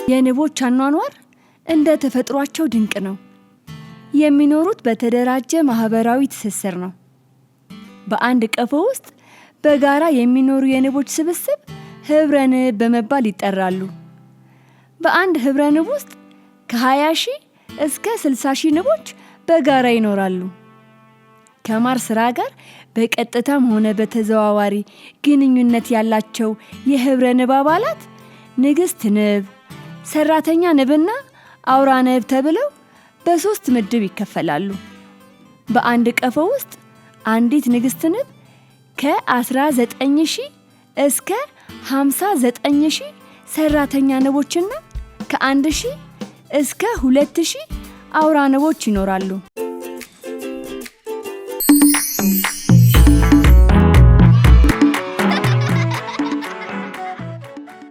የንቦች አኗኗር እንደ ተፈጥሯቸው ድንቅ ነው። የሚኖሩት በተደራጀ ማህበራዊ ትስስር ነው። በአንድ ቀፎ ውስጥ በጋራ የሚኖሩ የንቦች ስብስብ ህብረ ንብ በመባል ይጠራሉ። በአንድ ህብረ ንብ ውስጥ ከ20,000 እስከ 60,000 ንቦች በጋራ ይኖራሉ። ከማር ስራ ጋር በቀጥታም ሆነ በተዘዋዋሪ ግንኙነት ያላቸው የህብረ ንብ አባላት ንግስት ንብ፣ ሰራተኛ ንብና አውራ ንብ ተብለው በ3 ምድብ ይከፈላሉ። በአንድ ቀፎ ውስጥ አንዲት ንግስት ንብ ከ19,000 እስከ 59,000 ሰራተኛ ንቦችና ከ1,000 እስከ 2,000 አውራ ንቦች ይኖራሉ።